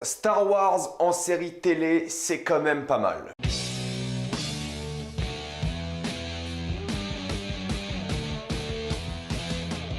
Star Wars en série télé, c'est quand même pas mal.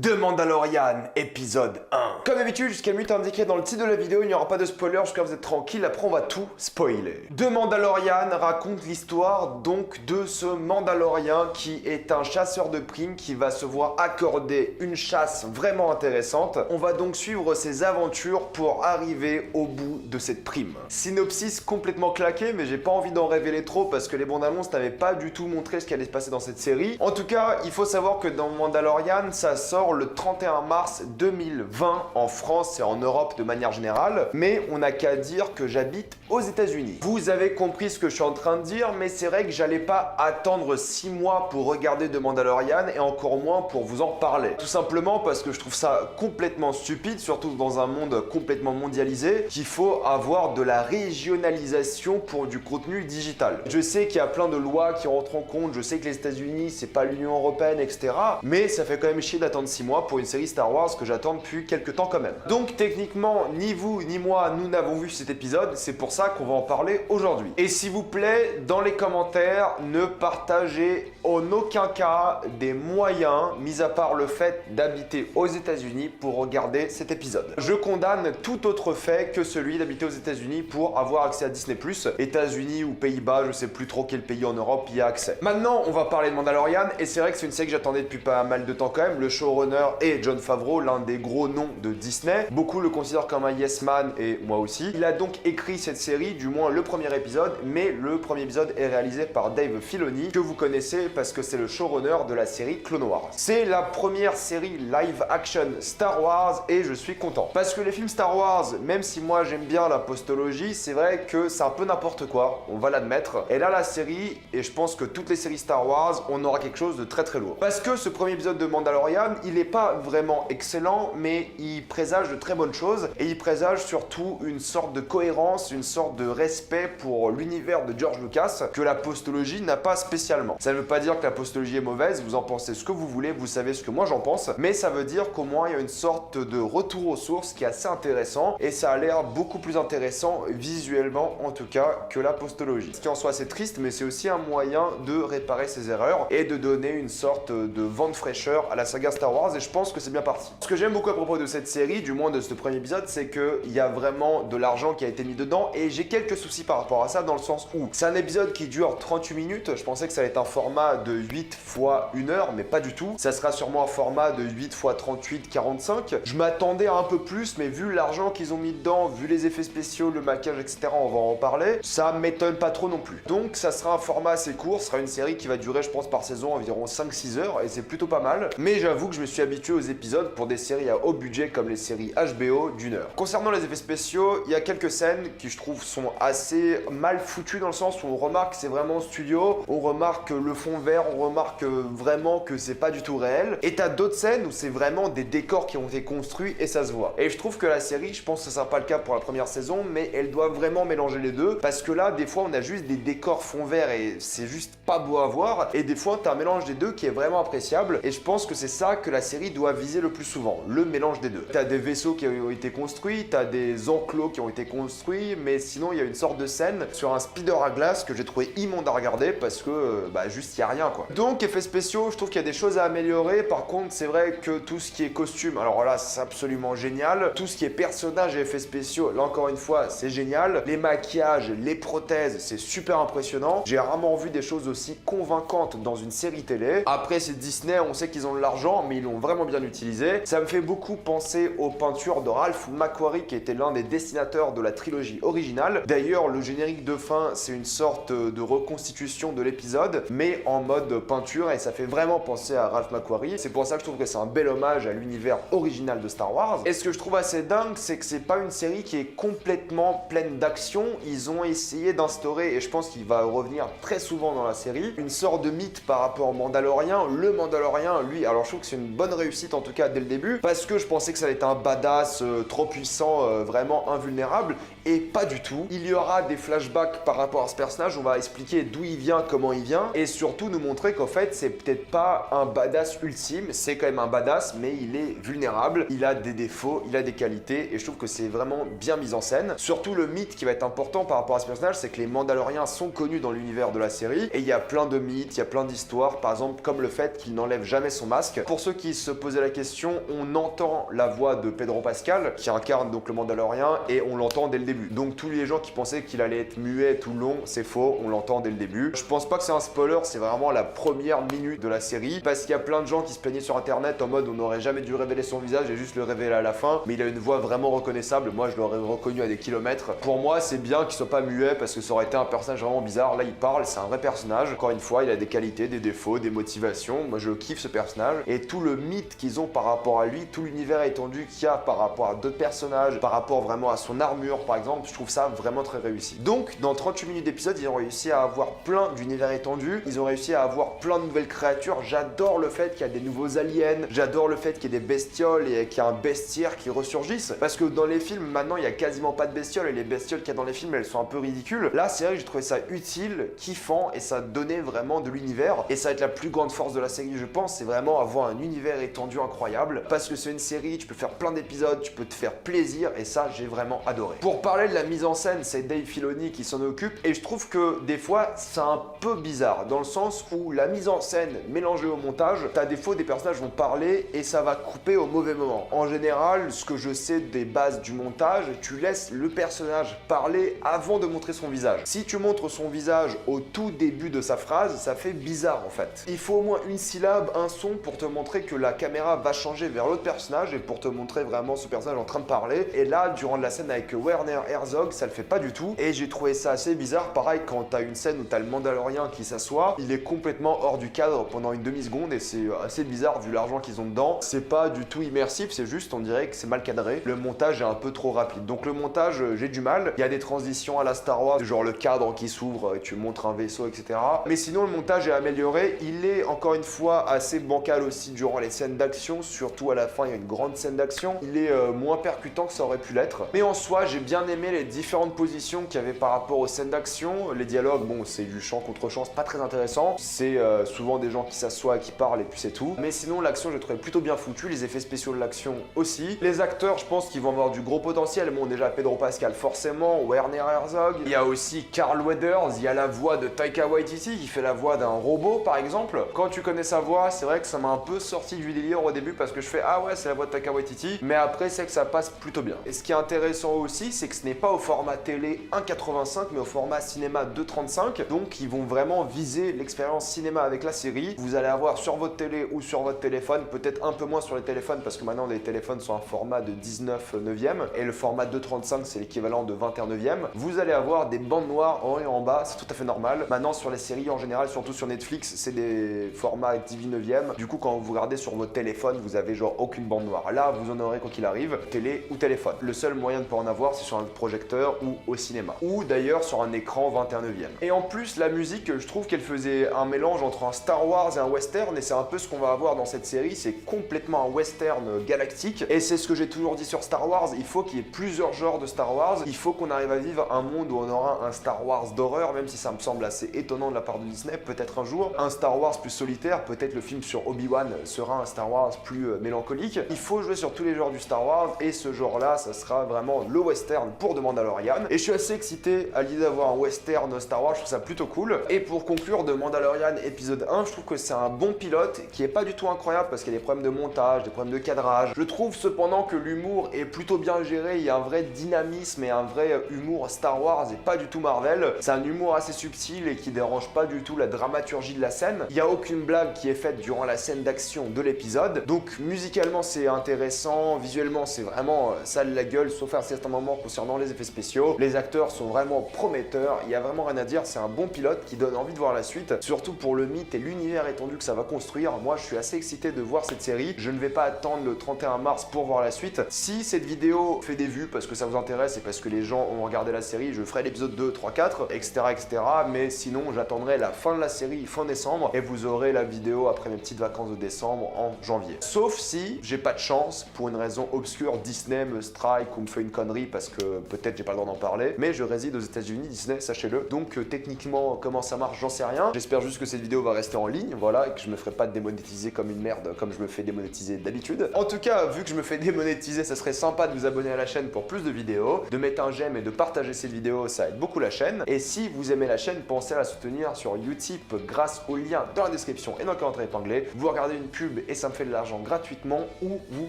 The Mandalorian, épisode 1. Comme d'habitude, jusqu'à minute indiquée dans le titre de la vidéo, il n'y aura pas de spoiler, jusqu'à vous êtes tranquille, après on va tout spoiler. The Mandalorian raconte l'histoire donc de ce Mandalorien qui est un chasseur de primes qui va se voir accorder une chasse vraiment intéressante. On va donc suivre ses aventures pour arriver au bout de cette prime. Synopsis complètement claqué, mais j'ai pas envie d'en révéler trop parce que les bandes annonces n'avaient pas du tout montré ce qui allait se passer dans cette série. En tout cas, il faut savoir que dans Mandalorian, ça sort le 31 mars 2020 en France et en Europe de manière générale, mais on n'a qu'à dire que j'habite aux États-Unis. Vous avez compris ce que je suis en train de dire, mais c'est vrai que j'allais pas attendre 6 mois pour regarder The Mandalorian et encore moins pour vous en parler. Tout simplement parce que je trouve ça complètement stupide, surtout dans un monde complètement mondialisé, qu'il faut avoir de la régionalisation pour du contenu digital. Je sais qu'il y a plein de lois qui rentrent en compte, je sais que les États-Unis c'est pas l'Union Européenne, etc. Mais ça fait quand même chier d'attendre 6 mois pour une série Star Wars que j'attends depuis quelques temps quand même. Donc techniquement, ni vous ni moi, nous n'avons vu cet épisode, c'est pour ça qu'on va en parler aujourd'hui. Et s'il vous plaît, dans les commentaires, ne partagez en aucun cas des moyens, mis à part le fait d'habiter aux États-Unis pour regarder cet épisode. Je condamne tout autre fait que celui d'habiter aux États-Unis pour avoir accès à Disney+. États-Unis ou Pays-Bas, je sais plus trop quel pays en Europe y a accès. Maintenant, on va parler de Mandalorian et c'est vrai que c'est une série que j'attendais depuis pas mal de temps quand même. Le showrunner est Jon Favreau, l'un des gros noms de Disney. Beaucoup le considèrent comme un yes man et moi aussi. Il a donc écrit cette série, du moins le premier épisode, mais le premier épisode est réalisé par Dave Filoni, que vous connaissez parce que c'est le showrunner de la série Clone Wars. C'est la première série live action Star Wars et je suis content. Parce que les films Star Wars, même si moi j'aime bien la postologie, c'est vrai que c'est un peu n'importe quoi, on va l'admettre. Et là la série, et je pense que toutes les séries Star Wars, on aura quelque chose de très très lourd. Parce que ce premier épisode de Mandalorian, il est pas vraiment excellent, mais il présage de très bonnes choses et il présage surtout une sorte de cohérence, une sorte de respect pour l'univers de George Lucas que la postologie n'a pas spécialement. Ça ne veut pas dire que la postologie est mauvaise, vous en pensez ce que vous voulez, vous savez ce que moi j'en pense, mais ça veut dire qu'au moins il y a une sorte de retour aux sources qui est assez intéressant et ça a l'air beaucoup plus intéressant visuellement en tout cas que la postologie. Ce qui en soit assez triste, mais c'est aussi un moyen de réparer ses erreurs et de donner une sorte de vent de fraîcheur à la saga Star Wars et je pense que c'est bien parti. Ce que j'aime beaucoup à propos de cette série, du moins de ce premier épisode, c'est qu'il y a vraiment de l'argent qui a été mis dedans et j'ai quelques soucis par rapport à ça dans le sens où c'est un épisode qui dure 38 minutes, je pensais que ça allait être un format de 8 fois 1 heure, mais pas du tout. Ça sera sûrement un format de 8 fois 38, 45. Je m'attendais à un peu plus, mais vu l'argent qu'ils ont mis dedans, vu les effets spéciaux, le maquillage, etc., on va en parler, ça m'étonne pas trop non plus. Donc ça sera un format assez court, ce sera une série qui va durer, je pense, par saison environ 5-6 heures, et c'est plutôt pas mal. Mais j'avoue que je me suis habitué aux épisodes pour des séries à haut budget comme les séries HBO d'1 heure. Concernant les effets spéciaux, il y a quelques scènes qui je trouve sont assez mal foutues dans le sens où on remarque que c'est vraiment studio, on remarque le fond vert, on remarque vraiment que c'est pas du tout réel. Et t'as d'autres scènes où c'est vraiment des décors qui ont été construits et ça se voit. Et je trouve que la série, je pense que ça sera pas le cas pour la première saison, mais elle doit vraiment mélanger les deux parce que là, des fois, on a juste des décors fond vert et c'est juste pas beau à voir. Et des fois, t'as un mélange des deux qui est vraiment appréciable. Et je pense que c'est ça que la série doit viser le plus souvent, le mélange des deux. T'as des vaisseaux qui ont été construits, t'as des enclos qui ont été construits, mais sinon, il y a une sorte de scène sur un speeder à glace que j'ai trouvé immonde à regarder parce que, juste, il y a rien, quoi. Donc, effets spéciaux, je trouve qu'il y a des choses à améliorer. Par contre, c'est vrai que tout ce qui est costume, alors là, c'est absolument génial. Tout ce qui est personnages et effets spéciaux, là, encore une fois, c'est génial. Les maquillages, les prothèses, c'est super impressionnant. J'ai rarement vu des choses aussi convaincantes dans une série télé. Après, c'est Disney, on sait qu'ils ont de l'argent, mais ils l'ont vraiment bien utilisé. Ça me fait beaucoup penser aux peintures de Ralph McQuarrie, qui était l'un des dessinateurs de la trilogie originale. D'ailleurs, le générique de fin, c'est une sorte de reconstitution de l'épisode, mais en mode peinture, et ça fait vraiment penser à Ralph McQuarrie. C'est pour ça que je trouve que c'est un bel hommage à l'univers original de Star Wars. Et ce que je trouve assez dingue, c'est que c'est pas une série qui est complètement pleine d'action. Ils ont essayé d'instaurer, et je pense qu'il va revenir très souvent dans la série, une sorte de mythe par rapport au Mandalorien. Le Mandalorien, lui, alors je trouve que c'est une bonne bonne réussite en tout cas dès le début, parce que je pensais que ça allait être un badass trop puissant, vraiment invulnérable, et pas du tout. Il y aura des flashbacks par rapport à ce personnage, on va expliquer d'où il vient, comment il vient, et surtout nous montrer qu'en fait c'est peut-être pas un badass ultime, c'est quand même un badass, mais il est vulnérable, il a des défauts, il a des qualités, et je trouve que c'est vraiment bien mis en scène. Surtout le mythe qui va être important par rapport à ce personnage, c'est que les Mandaloriens sont connus dans l'univers de la série, et il y a plein de mythes, il y a plein d'histoires, par exemple comme le fait qu'il n'enlève jamais son masque. Pour ceux qui se posaient la question, on entend la voix de Pedro Pascal, qui incarne donc le Mandalorien, et on l'entend dès le début. Donc tous les gens qui pensaient qu'il allait être muet tout le long, c'est faux, on l'entend dès le début. Je pense pas que c'est un spoiler, c'est vraiment la première minute de la série, parce qu'il y a plein de gens qui se plaignaient sur internet en mode on n'aurait jamais dû révéler son visage et juste le révéler à la fin, mais il a une voix vraiment reconnaissable, moi je l'aurais reconnu à des kilomètres. Pour moi c'est bien qu'il soit pas muet parce que ça aurait été un personnage vraiment bizarre, là il parle, c'est un vrai personnage, encore une fois il a des qualités, des défauts, des motivations, moi je kiffe ce personnage, et tout le mythe qu'ils ont par rapport à lui, tout l'univers étendu qu'il y a par rapport à d'autres personnages, par rapport vraiment à son armure par exemple, je trouve ça vraiment très réussi. Donc dans 38 minutes d'épisode, ils ont réussi à avoir plein d'univers étendus, ils ont réussi à avoir plein de nouvelles créatures, j'adore le fait qu'il y a des nouveaux aliens, j'adore le fait qu'il y ait des bestioles et qu'il y a un bestiaire qui ressurgisse, parce que dans les films maintenant il y a quasiment pas de bestioles et les bestioles qu'il y a dans les films elles sont un peu ridicules. Là c'est vrai que j'ai trouvé ça utile, kiffant, et ça donnait vraiment de l'univers, et ça va être la plus grande force de la série je pense, c'est vraiment avoir un univers étendu incroyable, parce que c'est une série, tu peux faire plein d'épisodes, tu peux te faire plaisir, et ça j'ai vraiment adoré. Pour parler de la mise en scène, c'est Dave Filoni qui s'en occupe, et je trouve que des fois c'est un peu bizarre, dans le sens où la mise en scène mélangée au montage, t'as des fois des personnages vont parler et ça va couper au mauvais moment. En général, ce que je sais des bases du montage, tu laisses le personnage parler avant de montrer son visage. Si tu montres son visage au tout début de sa phrase, ça fait bizarre en fait. Il faut au moins une syllabe, un son pour te montrer que la caméra va changer vers l'autre personnage et pour te montrer vraiment ce personnage en train de parler. Et là, durant la scène avec Werner Herzog, ça le fait pas du tout, et j'ai trouvé ça assez bizarre. Pareil, quand t'as une scène où t'as le Mandalorien qui s'assoit, il est complètement hors du cadre pendant une demi-seconde, et c'est assez bizarre vu l'argent qu'ils ont dedans. C'est pas du tout immersif, c'est juste, on dirait que c'est mal cadré. Le montage est un peu trop rapide, donc le montage, j'ai du mal. Il y a des transitions à la Star Wars, genre le cadre qui s'ouvre et tu montres un vaisseau, etc. Mais sinon, le montage est amélioré. Il est encore une fois assez bancal aussi durant les scènes d'action, surtout à la fin, il y a une grande scène d'action. Il est moins percutant que ça aurait pu l'être. Mais en soi, j'ai bien aimé les différentes positions qu'il y avait par rapport aux scènes d'action. Les dialogues, bon, c'est du chant contre chant, c'est pas très intéressant. C'est souvent des gens qui s'assoient et qui parlent et puis c'est tout. Mais sinon, l'action, j'ai trouvé plutôt bien foutue. Les effets spéciaux de l'action aussi. Les acteurs, je pense qu'ils vont avoir du gros potentiel. Bon, déjà Pedro Pascal, forcément, Werner Herzog. Il y a aussi Carl Weathers, il y a la voix de Taika Waititi qui fait la voix d'un robot par exemple. Quand tu connais sa voix, c'est vrai que ça m'a un peu sorti du délire au début parce que je fais ah ouais, c'est la voix de Taika Waititi, mais après c'est que ça passe plutôt bien. Et ce qui est intéressant aussi, c'est que ce n'est pas au format télé 1,85 mais au format cinéma 2,35, donc ils vont vraiment viser l'expérience cinéma avec la série. Vous allez avoir sur votre télé ou sur votre téléphone, peut-être un peu moins sur les téléphones parce que maintenant les téléphones sont un format de 19 neuvième et le format 2,35 c'est l'équivalent de 21 neuvième. Vous allez avoir des bandes noires en haut et en bas, c'est tout à fait normal. Maintenant sur les séries en général, surtout sur Netflix, c'est des formats 19e. Du coup quand vous regardez sur votre téléphone, vous avez genre aucune bande noire. Là vous en aurez quoi qu'il arrive, télé ou téléphone. Le seul moyen de pas en avoir c'est sur un projecteur ou au cinéma. Ou d'ailleurs sur un écran 21 neuvième. Et en plus la musique, je trouve qu'elle faisait un mélange entre un Star Wars et un western, et c'est un peu ce qu'on va avoir dans cette série, c'est complètement un western galactique. Et c'est ce que j'ai toujours dit sur Star Wars, il faut qu'il y ait plusieurs genres de Star Wars, il faut qu'on arrive à vivre un monde où on aura un Star Wars d'horreur, même si ça me semble assez étonnant de la part de Disney, peut-être un jour, un Star Wars plus solitaire, peut-être le film sur Obi-Wan sera un Star Wars plus mélancolique. Il faut jouer sur tous les genres du Star Wars, et ce genre-là, ça sera vraiment le western pour The Mandalorian. Et je suis assez excité à l'idée d'avoir un western Star Wars, je trouve ça plutôt cool. Et pour conclure The Mandalorian épisode 1, je trouve que c'est un bon pilote qui est pas du tout incroyable parce qu'il y a des problèmes de montage, des problèmes de cadrage. Je trouve cependant que l'humour est plutôt bien géré, il y a un vrai dynamisme et un vrai humour Star Wars et pas du tout Marvel. C'est un humour assez subtil et qui dérange pas du tout la dramaturgie de la scène. Il y a aucune blague qui est faite durant la scène d'action de l'épisode. Donc musicalement c'est intéressant, visuellement c'est vraiment sale la gueule, sauf à un certain moment concernant les effets spéciaux. Les acteurs sont vraiment prometteurs, il y a vraiment rien à dire, c'est un bon pilote qui donne envie de voir la suite, surtout pour le mythe et l'univers étendu que ça va construire. Moi je suis assez excité de voir cette série, je ne vais pas attendre le 31 mars pour voir la suite. Si cette vidéo fait des vues parce que ça vous intéresse et parce que les gens ont regardé la série, je ferai l'épisode 2, 3, 4, etc. mais sinon j'attendrai la fin de la série, fin décembre, et vous aurez la vidéo après mes petites vacances de décembre en janvier. Sauf si j'ai pas de chance, pour une raison obscure, Disney me strike ou me fait une connerie parce que peut-être j'ai pas le droit d'en parler, mais je réside aux États-Unis, Disney, sachez-le. Donc techniquement, comment ça marche, j'en sais rien. J'espère juste que cette vidéo va rester en ligne, voilà, et que je me ferai pas démonétiser comme une merde, comme je me fais démonétiser d'habitude. En tout cas, vu que je me fais démonétiser, ça serait sympa de vous abonner à la chaîne pour plus de vidéos, de mettre un j'aime et de partager cette vidéo, ça aide beaucoup la chaîne. Et si vous aimez la chaîne, pensez à la soutenir sur Utip grâce au lien dans la description et dans le commentaire épinglé. Vous regardez une pub et ça me fait de l'argent gratuitement, ou vous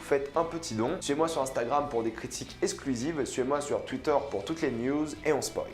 faites un petit don. Suivez-moi sur Instagram pour des critiques exclusives, suivez-moi sur Twitter pour toutes les news et on spoil.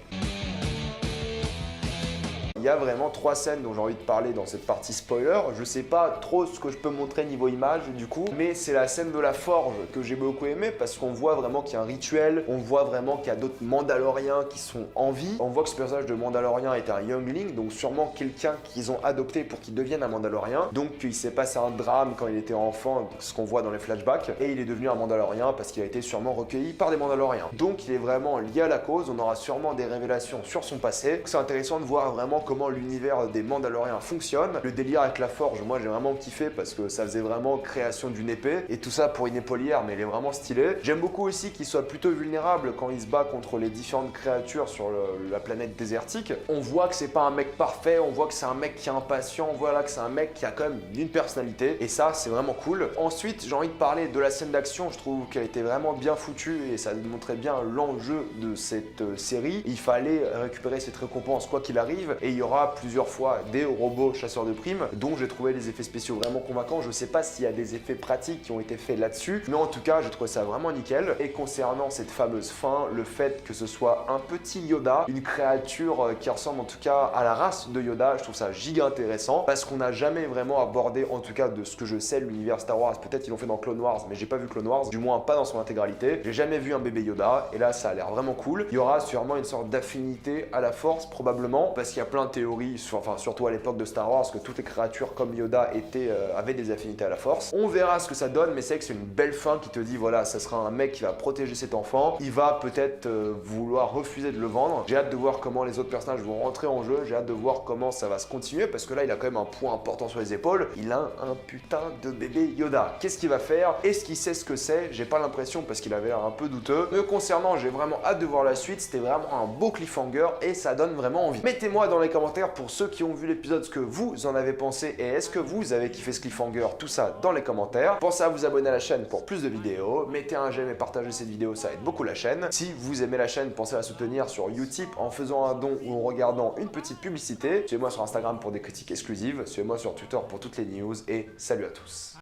Il y a vraiment 3 scènes dont j'ai envie de parler dans cette partie spoiler. Je sais pas trop ce que je peux montrer niveau image du coup, mais c'est la scène de la forge que j'ai beaucoup aimé parce qu'on voit vraiment qu'il y a un rituel, on voit vraiment qu'il y a d'autres Mandaloriens qui sont en vie. On voit que ce personnage de Mandalorien est un youngling, donc sûrement quelqu'un qu'ils ont adopté pour qu'il devienne un Mandalorien. Donc il s'est passé un drame quand il était enfant, ce qu'on voit dans les flashbacks, et il est devenu un Mandalorien parce qu'il a été sûrement recueilli par des Mandaloriens. Donc il est vraiment lié à la cause, on aura sûrement des révélations sur son passé. C'est intéressant de voir vraiment comment l'univers des Mandaloriens fonctionne. Le délire avec la forge, moi j'ai vraiment kiffé parce que ça faisait vraiment création d'une épée et tout ça pour une épaulière, mais elle est vraiment stylée. J'aime beaucoup aussi qu'il soit plutôt vulnérable quand il se bat contre les différentes créatures sur la planète désertique. On voit que c'est pas un mec parfait, on voit que c'est un mec qui est impatient, on voit là que c'est un mec qui a quand même une personnalité et ça c'est vraiment cool. Ensuite j'ai envie de parler de la scène d'action, je trouve qu'elle était vraiment bien foutue et ça montrait bien l'enjeu de cette série. Il fallait récupérer cette récompense quoi qu'il arrive et il y aura plusieurs fois des robots chasseurs de primes dont j'ai trouvé les effets spéciaux vraiment convaincants. Je sais pas s'il y a des effets pratiques qui ont été faits là-dessus, mais en tout cas j'ai trouvé ça vraiment nickel. Et concernant cette fameuse fin, le fait que ce soit un petit Yoda, une créature qui ressemble en tout cas à la race de Yoda, je trouve ça giga intéressant parce qu'on n'a jamais vraiment abordé, en tout cas de ce que je sais, l'univers Star Wars. Peut-être qu'ils l'ont fait dans Clone Wars, mais j'ai pas vu Clone Wars, du moins pas dans son intégralité. J'ai jamais vu un bébé Yoda et là ça a l'air vraiment cool. Il y aura sûrement une sorte d'affinité à la force probablement parce qu'il y a plein de théories, enfin surtout à l'époque de Star Wars, que toutes les créatures comme Yoda avaient des affinités à la force. On verra ce que ça donne, mais c'est que c'est une belle fin qui te dit voilà, ça sera un mec qui va protéger cet enfant, il va peut-être vouloir refuser de le vendre. J'ai hâte de voir comment les autres personnages vont rentrer en jeu, j'ai hâte de voir comment ça va se continuer parce que là il a quand même un poids important sur les épaules, il a un putain de bébé Yoda. Qu'est-ce qu'il va faire? Est-ce qu'il sait ce que c'est? J'ai pas l'impression parce qu'il avait l'air un peu douteux. Me concernant, j'ai vraiment hâte de voir la suite, c'était vraiment un beau cliffhanger et ça donne vraiment envie. Mettez-moi dans les commentaires pour ceux qui ont vu l'épisode ce que vous en avez pensé et est-ce que vous avez kiffé ce cliffhanger, tout ça dans les commentaires. Pensez à vous abonner à la chaîne pour plus de vidéos, mettez un j'aime et partagez cette vidéo, ça aide beaucoup la chaîne. Si vous aimez la chaîne, pensez à la soutenir sur Utip en faisant un don ou en regardant une petite publicité. Suivez-moi sur Instagram pour des critiques exclusives, suivez-moi sur Twitter pour toutes les news et salut à tous.